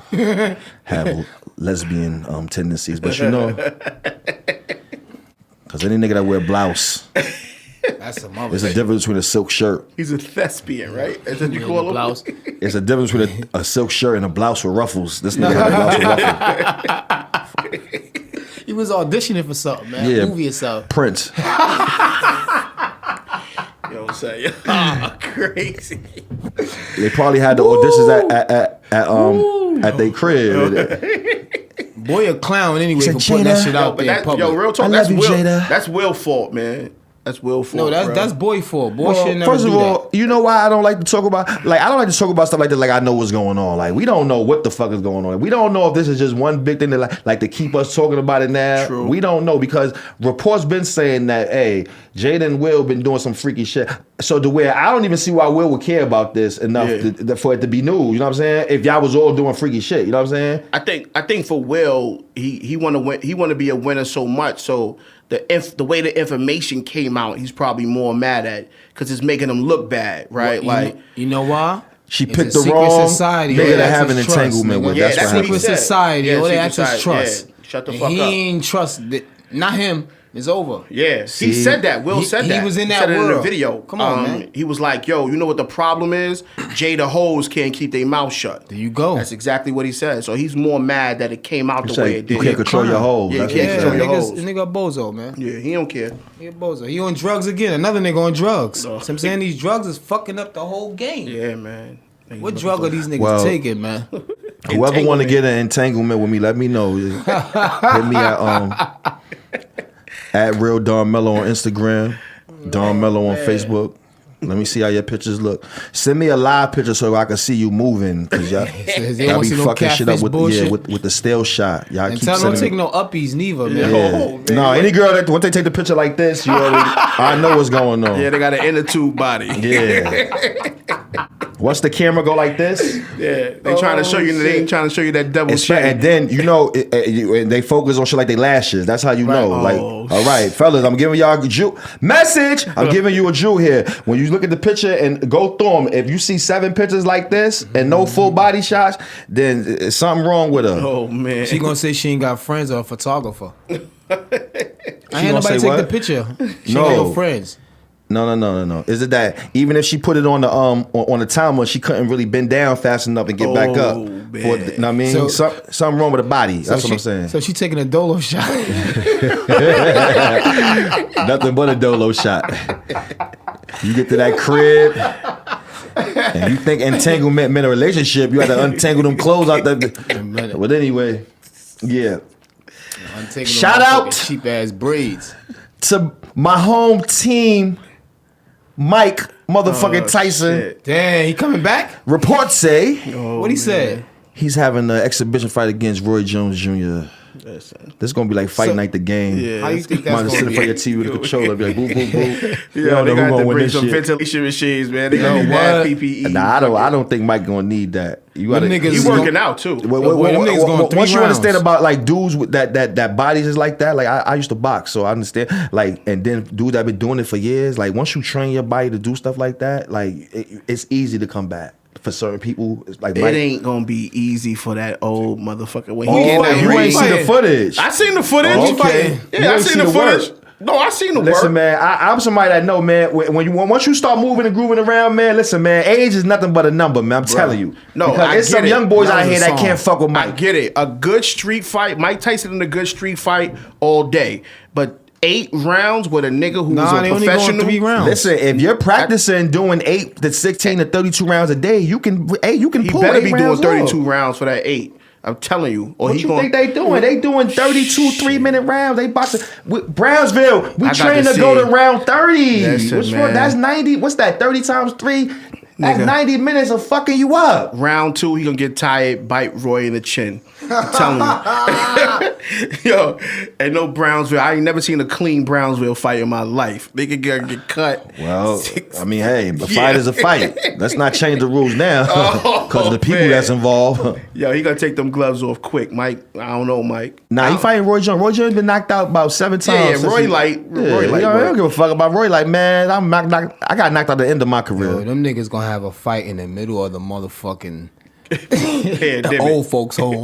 have lesbian tendencies. But you know, because any nigga that wear blouse, That's a mother. there's a difference between a silk shirt. He's a thespian, right? That's what you call him. blouse. It's a difference between a silk shirt and a blouse with ruffles. This nigga had a blouse with ruffles. He was auditioning for something, man. Yeah. A movie or something. Prince. Yo, say, crazy. They probably had the auditions at their crib. Boy, a clown anyway Said, for putting that Jada. shit out there in public. Yo, real talk. I That's love you, Will. Jada. That's Will fault, man. That's Will fault. No, bro. that's boy fault. Boy Well, should never first do of all, that. you know why I don't like to talk about I don't like to talk about stuff like that. Like I know what's going on. Like we don't know what the fuck is going on. We don't know if this is just one big thing that like to keep us talking about it now. True. We don't know because reports been saying that hey, Jada and Will been doing some freaky shit. So to where I don't even see why Will would care about this enough for it to be news. You know what I'm saying? If y'all was all doing freaky shit, you know what I'm saying? I think for Will, he want to win. He want to be a winner so much. So the way the information came out, he's probably more mad at because it's making him look bad, right? Well, you know why? She It's picked a the secret wrong society. nigga All they to ask have an is trust, entanglement nigga. with. Yeah, That's that's what what he happened. Secret said. society. Yeah, All they secret ask is society. trust. Yeah, shut the And fuck he up. ain't trust. Not him. It's over. Yeah, he See? said that. Will He- said he that. was in that said it in the world. video. Come on, man. He was like, "Yo, you know what the problem is? Jada hoes can't keep their mouth shut." There you go. That's exactly what he said. So he's more mad that it came out the way it You did. can't control your hoes. Yeah, That's you what can't he control said. your hoes. Nigga a bozo, man. Yeah, he don't care. He a bozo. He on drugs again. Another nigga on drugs. No. So I'm saying these drugs is fucking up the whole game. Yeah, man. What drug are these niggas Well, taking, man? Whoever want to get an entanglement with me, let me know. Hit me at Real Don Mello on Instagram, Don Mello on Facebook. Let me see how your pictures look. Send me a live picture so I can see you moving, cause y'all They be don't see no fucking shit up catfish with bullshit. with the still shot. Y'all And keep tell them don't sending take me. no uppies neither, man. Yeah. No, any girl that once they take the picture like this, you already I know what's going on. Yeah, they got an inner tube body. Yeah. Once the camera go like this, Yeah, they trying to show you. They ain't trying to show you that double it's shit. and then you know and they focus on shit like they lashes. That's how you know. Like, Oh, all right, fellas, I'm giving y'all a Jew message. I'm giving you a Jew here. When you look at the picture and go through them, if you see 7 pictures like this and no full body shots, then it's something wrong with her. Oh man, She gonna say she ain't got friends or a photographer. I ain't gonna nobody say take what? the picture. She No. ain't got no friends. No. Is it that even if she put it on the timer, she couldn't really bend down fast enough and get back up? Oh, Know man. what I mean? So- Something wrong with the body. That's what I'm saying. So she taking a dolo shot. Nothing but a dolo shot. You get to that crib, and you think entanglement meant a relationship. You had to untangle them clothes out there. But anyway, yeah. I'm taking Shout out. cheap ass braids. To my home team, Mike motherfucking Tyson. shit. Damn, he coming back? Reports say What he said? he's having an exhibition fight against Roy Jones Jr. Listen. This is gonna be like fight So- night the game. Yeah. How you think Might that's just sit gonna in front of be? your TV with a controller, be like, boo, boo, boo. You Yo, don't they know who got gonna to win bring this some shit. ventilation machines, man. They got Yo, to bad what? PPE. Nah, I don't think Mike gonna need that. You gotta. Them niggas He is working gonna- out too. boy, them niggas going 3 once you understand rounds. about like dudes with that bodies is like that, like I used to box, so I understand. Like, and then dudes that been doing it for years, like once you train your body to do stuff like that, like it's easy to come back. For certain people, it's like It Mike. ain't gonna be easy for that old motherfucker when Oh, he get in that you ring. ain't see the footage. I seen the footage. Oh, okay. You Yeah, I ain't seen see the the work. footage. No, I seen the Listen, work. man, I'm somebody that know, man. Once you start moving and grooving around, man. Listen, man, age is nothing but a number, man. I'm telling you. No, because I there's some get it. young boys That out was here a that song. can't fuck with I Mike. get it. A good street fight, Mike Tyson in a good street fight all day. But 8 rounds with a nigga who's Nah, a they only going professional. 3 rounds. Listen, if you're practicing doing 8 to 16 to 32 rounds a day, you can He pull better 8 be doing rounds 32 off. rounds for that 8. I'm telling you. Or What he you gonna, think they doing? They doing 32 3-minute rounds. They boxing. Brownsville, we I got train to to go see. to round 30. Listen, What's man. wrong? That's 90. What's that? 30 times 3? That's 90 minutes of fucking you up. Round 2, he gonna get tired, bite Roy in the chin. I'm telling you. Yo, ain't no Brownsville. I ain't never seen a clean Brownsville fight in my life. They could get cut. Well, I mean, hey, a fight is a fight. Let's not change the rules now because of the people that's involved. Yo, he gonna take them gloves off quick, Mike. I don't know, Mike. Nah, he fighting Roy Jones. Roy Jones been knocked out about 7 times. Yeah, Roy Light. Roy Light. I don't give a fuck about Roy Light, man. I got knocked out at the end of my career. Yo, them niggas gonna have a fight in the middle of the motherfucking the old folks' home.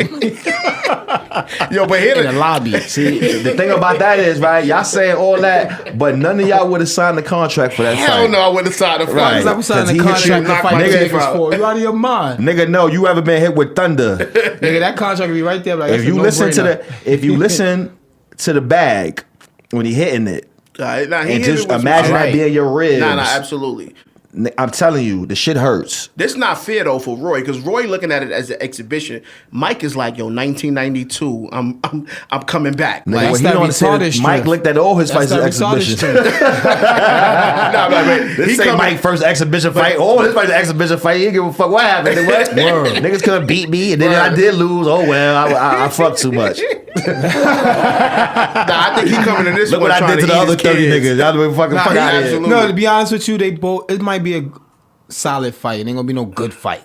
Yo, but here in the lobby. See, the thing about that is, right, y'all saying all that, but none of y'all would have signed the contract for that fight. hell no, I wouldn't have signed the fight. Right. I'm signing Because the he hit you- contract to fight nigga, niggas for. You out of your mind. Nigga, no, you ever been hit with thunder. Nigga, that contract will be right there. Like, If you listen to the bag when he hitting it, and just imagine that being your ribs. Nah, absolutely. I'm telling you, the shit hurts. This not fair though for Roy, because Roy looking at it as an exhibition. Mike is like, yo, 1992, I'm coming back. Nigga, Like, what he that don't understand retarded is Mike strength. looked at all his fights as That's that retarded exhibitions. strength. This ain't Mike's first exhibition fight. Oh, this fight's an exhibition fight. He didn't give a fuck what happened. What? Niggas couldn't beat me, and then I did lose. Oh well, I fucked too much. I think he coming to this Look one what I trying did to the ease other his 30 kids. niggas. Y'all been fucking fuck out of here. absolutely. No, to be honest with you, it might be a solid fight. It ain't gonna be no good fight.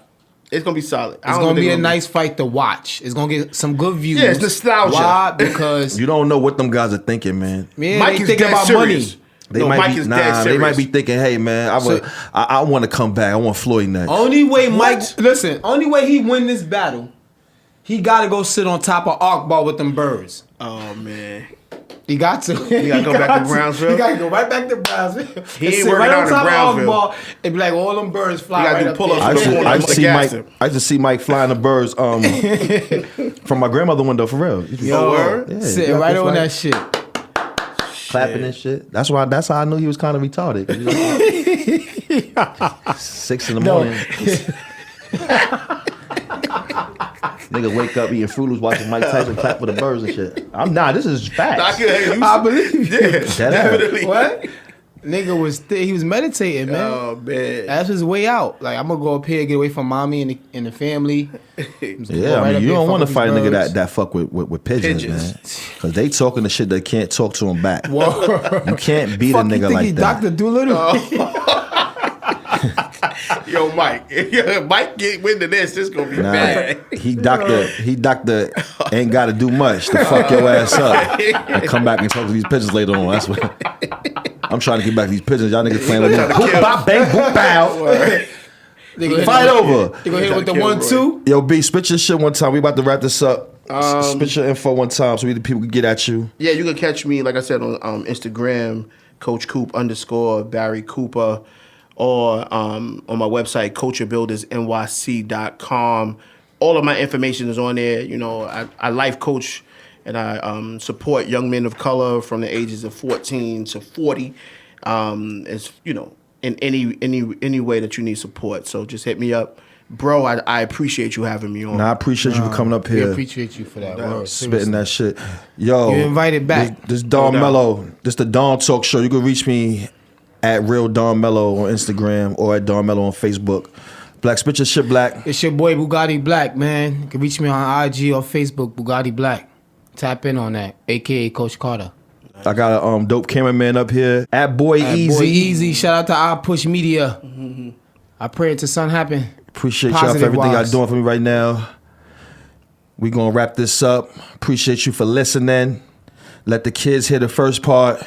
It's gonna be solid. It's gonna be a nice fight to watch. It's gonna get some good views. Yeah, it's nostalgia. Why? Because You don't know what them guys are thinking, man. man, Mike they is thinking dead about serious. money. Mike is dead serious. They might be thinking, hey man, I want to come back. I want Floyd next. Only way Mike, What? listen, only way he win this battle, he gotta go sit on top of Arc Ball with them birds. Oh man. He got to. He gotta go back to Brownsville? He gotta go right back to Brownsville. He ain't Sit working right out on in top of Arc Brownsville. Ball and be like, all them birds fly He gotta right do up pull-ups there. with them on I used to see gas Mike. him. I used to see Mike flying the birds from my grandmother's window for real. Yo, word? Yeah, Sitting he right up on there that shit. clapping and shit. That's how I knew he was kind of retarded. 6 in the morning. Niggas wake up eating Fruit Loops, watching Mike Tyson clap for the birds and shit. This is facts. I believe you. Yeah, definitely. What? Nigga was he was meditating, man. Oh man. That's his way out. Like, I'm gonna go up here, get away from mommy and the family. Yeah, I mean, you don't want to fight a nigga that fuck with pigeons, man. Because they talking the shit they can't talk to him back. You can't beat a Fuck, you nigga think like he that. Dr. Doolittle? Yo, Mike. Mike get into this. This gonna be bad. He doctor ain't got to do much to fuck your ass up and come back and talk to these pigeons later on. That's what I'm trying to get back to these pigeons. Y'all niggas playing with me. Boop, bop, bang, boop, bow. Fight over. You gonna hit with the 1-2? Yo, B, spit your shit one time. We about to wrap this up. Spit your info one time so the people can get at you. Yeah, you can catch me, like I said, on Instagram, Coach Coop _ Barry Cooper, or on my website, coacherbuildersnyc.com. All of my information is on there. You know, I life coach and I support young men of color from the ages of 14 to 40. It's, you know, in any way that you need support. So just hit me up. Bro, I appreciate you having me on. Nah, I appreciate you for coming up We here. appreciate you for that word. Spitting that shit. Yo. You invited back. This Don Mello. This the Don Talk Show. You can reach me at Real Don Mello on Instagram or at Don Mello on Facebook. Black, spit your shit, Black. It's your boy Bugatti Black, man. You can reach me on IG or Facebook, Bugatti Black. Tap in on that, aka Coach Carter. I got a dope cameraman up here at Boy Easy. Boy Easy. Shout out to I Push Media. I pray it to something happen. Appreciate y'all for Positive everything y'all wise. doing for me right now. We gonna wrap this up. Appreciate you for listening. Let the kids hear the first part.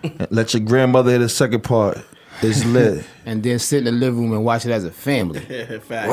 And let your grandmother hear the second part. It's lit. And then sit in the living room and watch it as a family. Facts.